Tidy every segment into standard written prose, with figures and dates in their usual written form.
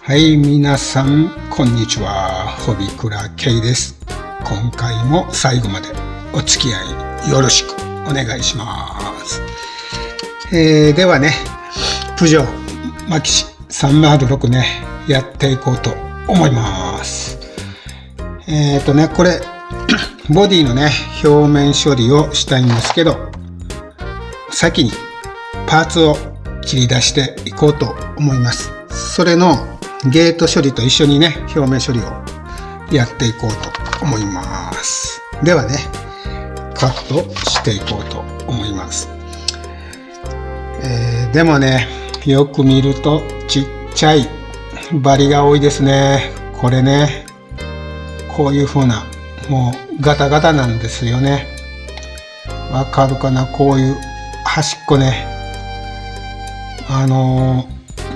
はい、皆さん、こんにちは。ホビクラ K です。今回も最後までお付き合いよろしくお願いします。ではね、プジョーマキシ306ね、やっていこうと思います。これ、ボディのね、表面処理をしたいんですけど、先にパーツを切り出していこうと思います。それのゲート処理と一緒にね、表面処理をやっていこうと思います。ではね、カットしていこうと思います。でもね、よく見るとちっちゃいバリが多いですね。これね、こういう風な、もうガタガタなんですよね。わかるかな？こういう端っこね。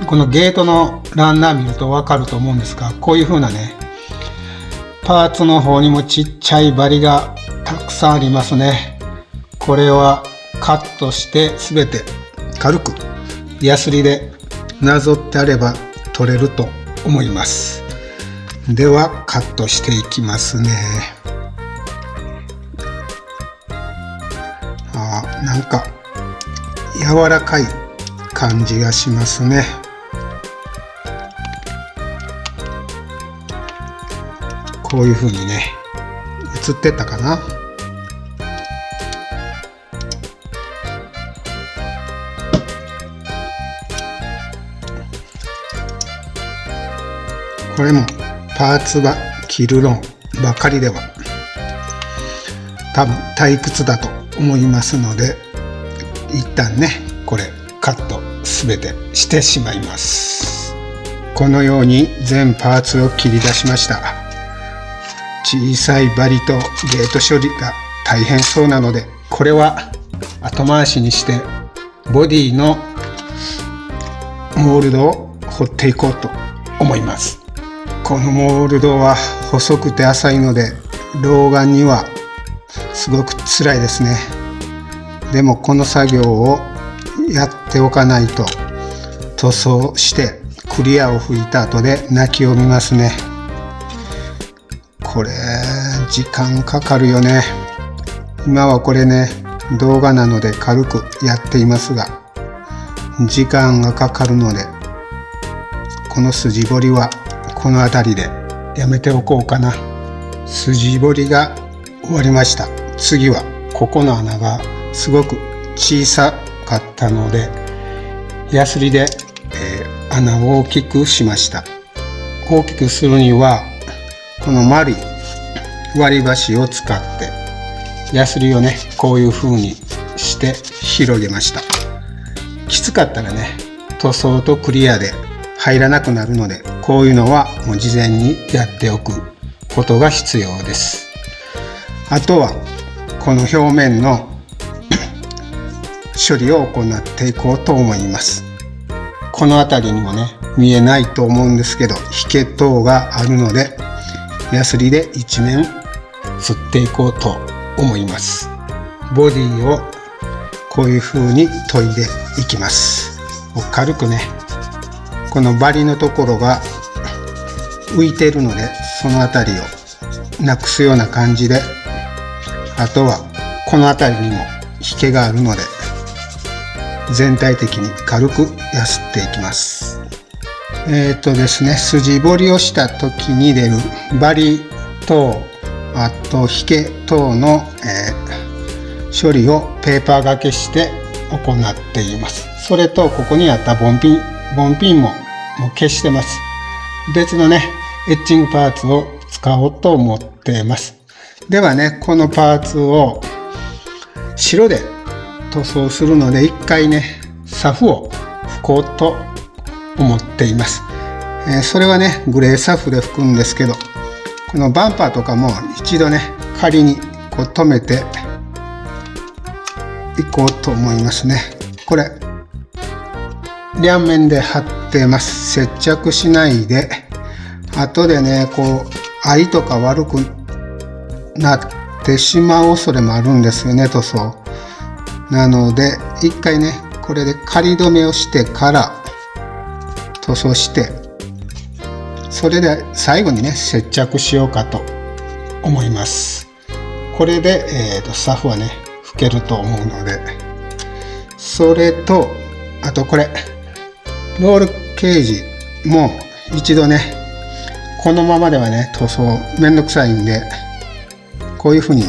このゲートのランナー見るとわかると思うんですが、こういう風なね、パーツの方にもちっちゃいバリがたくさんありますね。これはカットしてすべて軽くヤスリでなぞってあれば取れると思います。ではカットしていきますね。なんか柔らかい感じがしますね。こういう風にね、映ってたかな。これもパーツは切る論ばかりでは多分退屈だと思いますので、一旦ね、これカットすべてしてしまいます。このように全パーツを切り出しました。小さいバリとゲート処理が大変そうなので、これは後回しにしてボディのモールドを彫っていこうと思います。このモールドは細くて浅いので老眼にはすごく辛いですね。でもこの作業をやっておかないと塗装してクリアを拭いた後で泣きを見ますね。これ時間かかるよね。今はこれね、動画なので軽くやっていますが、時間がかかるので、この筋彫りはこの辺りでやめておこうかな。筋彫りが終わりました。次はここの穴がすごく小さかったので、ヤスリで、穴を大きくしました。大きくするにはこの丸い割り箸を使ってヤスリをね、こういう風にして広げました。きつかったらね、塗装とクリアで入らなくなるので、こういうのはもう事前にやっておくことが必要です。あとはこの表面の処理を行っていこうと思います。この辺りにもね、見えないと思うんですけど、引け等があるので、ヤスリで一面擦っていこうと思います。ボディをこういう風に研いでいきます。軽くね、このバリのところが浮いているので、その辺りをなくすような感じで、あとはこの辺りにも引けがあるので、全体的に軽くやすっていきます。ですね、筋彫りをした時に出るバリと、あと引け等の、処理をペーパー掛けして行っています。それとここにあったボンピンももう消してます。別のね、エッチングパーツを使おうと思っています。ではね、このパーツを白で塗装するので、一回ね、サフを拭こうと思っています。それはね、グレーサフで拭くんですけど、このバンパーとかも一度ね、仮にこう止めていこうと思いますね。これ両面で貼ってます。接着しないで、後でね、こう愛とか悪くなってしまう恐れもあるんですよね、塗装なので、一回ね、これで仮止めをしてから塗装してそれで最後にね接着しようかと思います。これで、スタッフはね拭けると思うので、それとあとこれロールケージも一度ね、このままではね塗装めんどくさいんで、こういうふうに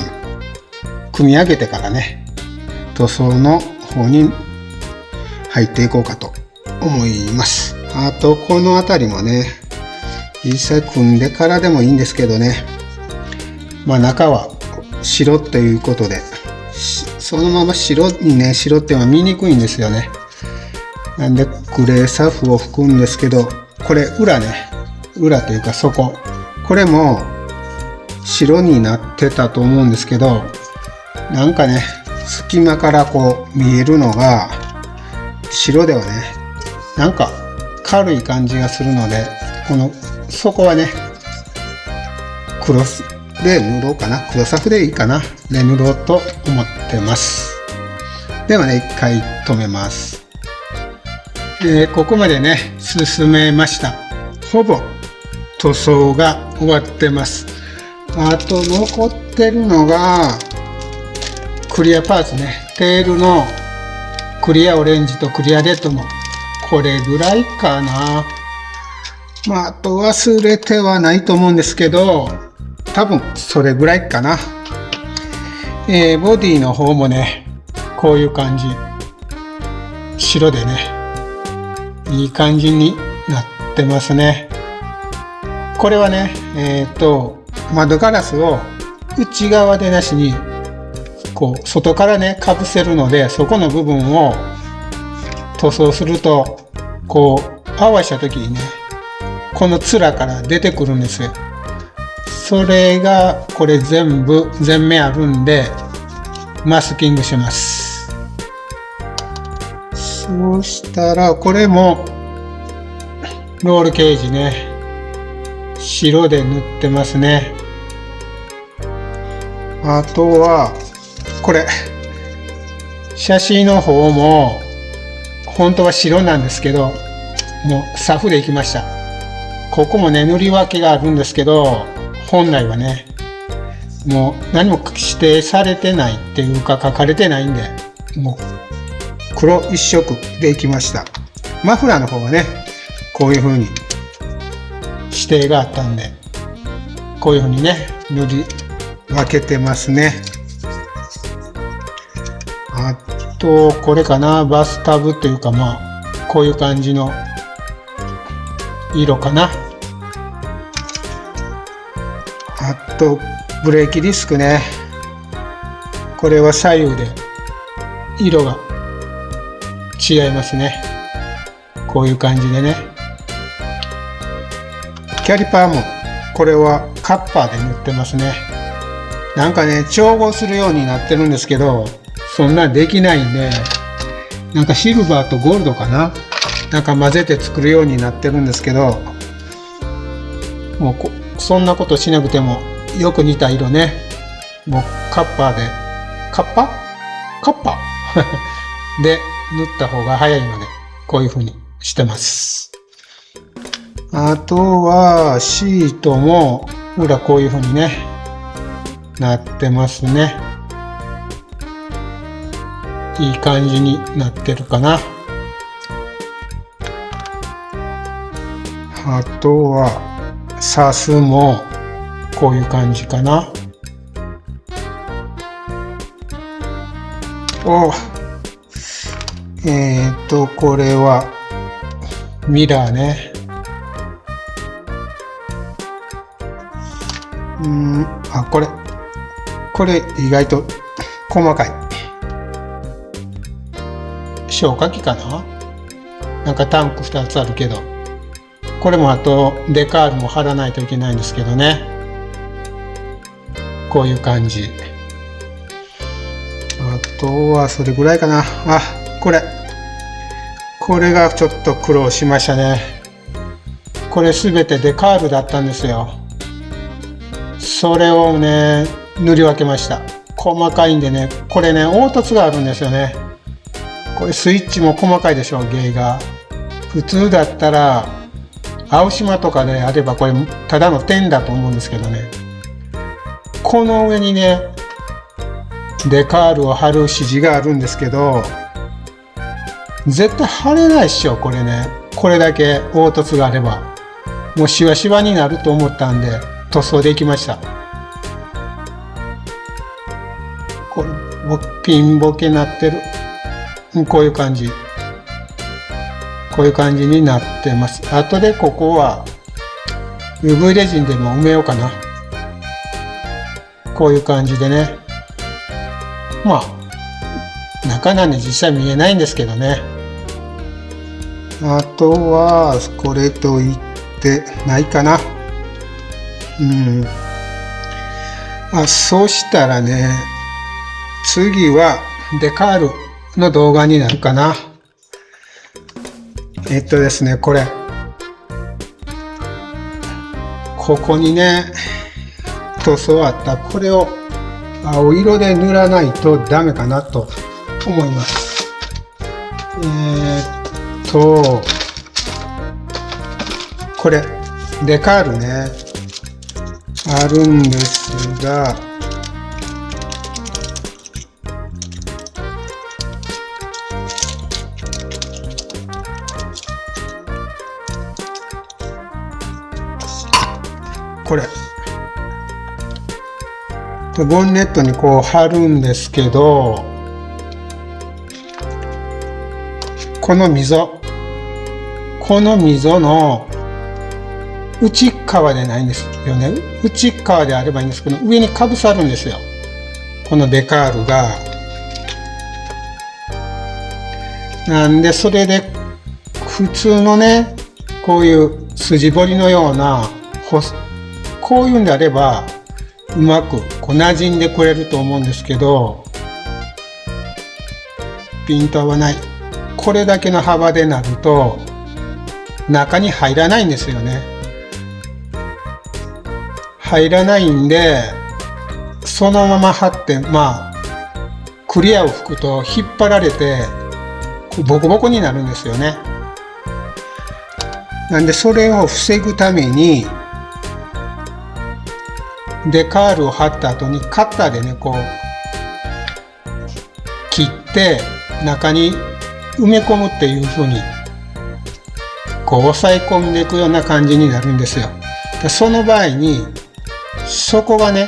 組み上げてからね塗装の方に入っていこうかと思います。あとこの辺りもね実際組んでからでもいいんですけどね、中は白っていうことで、そのまま白にね、白っていうのは見にくいんですよね。なんでグレーサフを拭くんですけど、これ裏ね、裏というか底、これも白になってたと思うんですけど、なんかね隙間からこう見えるのが白ではね、なんか軽い感じがするので、この底はね黒で塗ろうかな、黒サフでいいかな、で塗ろうと思ってます。ではね一回止めます。ここまでね進めました。ほぼ塗装が終わってます。あと残ってるのがクリアパーツね、テールのクリアオレンジとクリアレッドのこれぐらいかな。あと忘れてはないと思うんですけど、多分それぐらいかな。ボディの方もねこういう感じ、白でねいい感じになってますね。これはね窓ガラスを内側でなしにこう外からねかぶせるので、そこの部分を塗装するとこう合わした時にねこの面から出てくるんですよ。それがこれ全面あるんでマスキングします。そうしたらこれもロールケージね白で塗ってますね。あとはこれシャシーの方も本当は白なんですけど、もうサフでいきました。ここもね塗り分けがあるんですけど、本来はねもう何も指定されてないっていうか書かれてないんで、もう黒一色でいきました。マフラーの方はねこういう風に指定があったんで、こういう風にね塗り分けてますね。あとこれかな、バスタブというかこういう感じの色かな。あとブレーキディスクね、これは左右で色が違いますね。こういう感じでね。キャリパーもこれはカッパーで塗ってますね。なんかね調合するようになってるんですけど、そんなんできないんで、なんかシルバーとゴールドかな、なんか混ぜて作るようになってるんですけど、もうそんなことしなくてもよく似た色ね、もうカッパーでカッパで塗った方が早いのでこういう風にしてます。あとはシートも裏こういう風にねなってますね。いい感じになってるかな。あとはサスもこういう感じかな。これはミラーね。これ意外と細かい消火器かな、なんかタンク2つあるけど、これもあとデカールも貼らないといけないんですけどね、こういう感じ。あとはそれぐらいかな。これがちょっと苦労しましたね。これすべてデカールだったんですよ。それをね塗り分けました。細かいんでね、これね凹凸があるんですよね。これスイッチも細かいでしょ、芸が。普通だったら青島とかであればこれただの点だと思うんですけどね、この上にねデカールを貼る指示があるんですけど、絶対貼れないっしょこれね。これだけ凹凸があればもうシワシワになると思ったんで塗装でいきました。これピンボケなってる。こういう感じ。こういう感じになってます。後でここは UV レジンでも埋めようかな。こういう感じでね。まあ中なんで実際見えないんですけどね。あとはこれといってないかな。そうしたらね、次はデカールの動画になるかな。ですね、これここにね塗装あった。これを青色で塗らないとダメかなと思います。これデカールねあるんですが、これボンネットにこう貼るんですけど、この溝の内側でないんですよね。内側であればいいんですけど、上にかぶさるんですよ、このデカールが。なんでそれで普通のねこういう筋彫りのようなこういうんであればうまくこう馴染んでくれると思うんですけど、ピント合わない。これだけの幅でなると中に入らないんですよね。入らないんでそのまま貼って、クリアを吹くと引っ張られてボコボコになるんですよね。なんでそれを防ぐためにデカールを貼った後にカッターでねこう切って中に埋め込むっていう風にこう押さえ込んでいくような感じになるんですよ。でその場合に底がね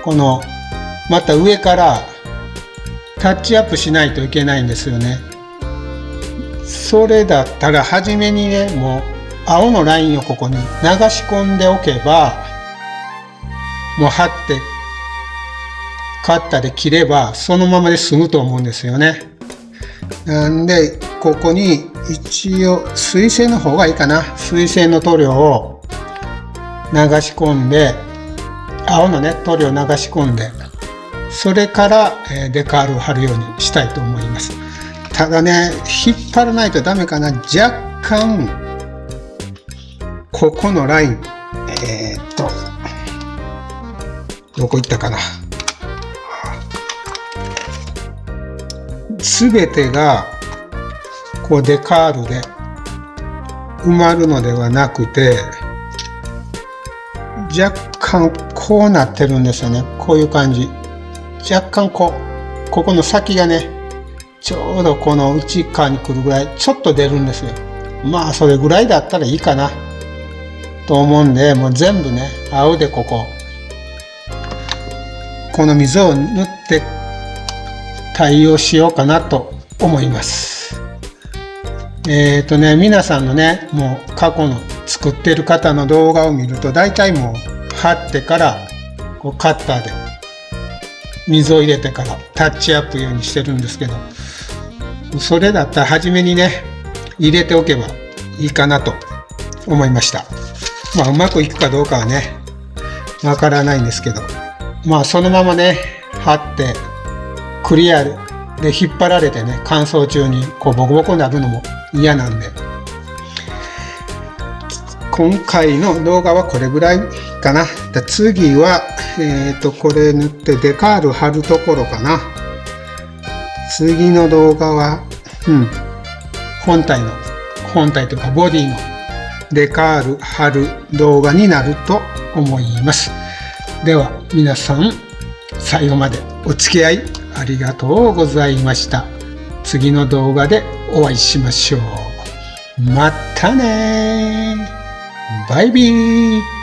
このまた上からタッチアップしないといけないんですよね。それだったら初めにねもう青のラインをここに流し込んでおけば、もう貼ってカッターで切ればそのままで済むと思うんですよね。なんでここに一応水性の方がいいかな。水性の塗料を流し込んで、青のね塗料を流し込んで、それからデカールを貼るようにしたいと思います。ただね引っ張らないとダメかな。若干ここのラインどこ行ったかな。すべてがこうデカールで埋まるのではなくて、若干こうなってるんですよね。こういう感じ。若干ここの先がねちょうどこの内側に来るぐらいちょっと出るんですよ。それぐらいだったらいいかなと思うんで、もう全部ね青でこの溝を塗って対応しようかなと思います。皆さんのねもう過去の作ってる方の動画を見ると大体もう貼ってからこうカッターで水を入れてからタッチアップようにしてるんですけど、それだったら初めにね入れておけばいいかなと思いました。うまくいくかどうかはねわからないんですけど、そのままね貼ってクリアで引っ張られてね乾燥中にこうボコボコになるのも嫌なんで、今回の動画はこれぐらいかな。次はこれ塗ってデカール貼るところかな。次の動画は本体というかボディのデカール貼る動画になると思います。では皆さん最後までお付き合いありがとうございました。次の動画でお会いしましょう。またね。バイビー。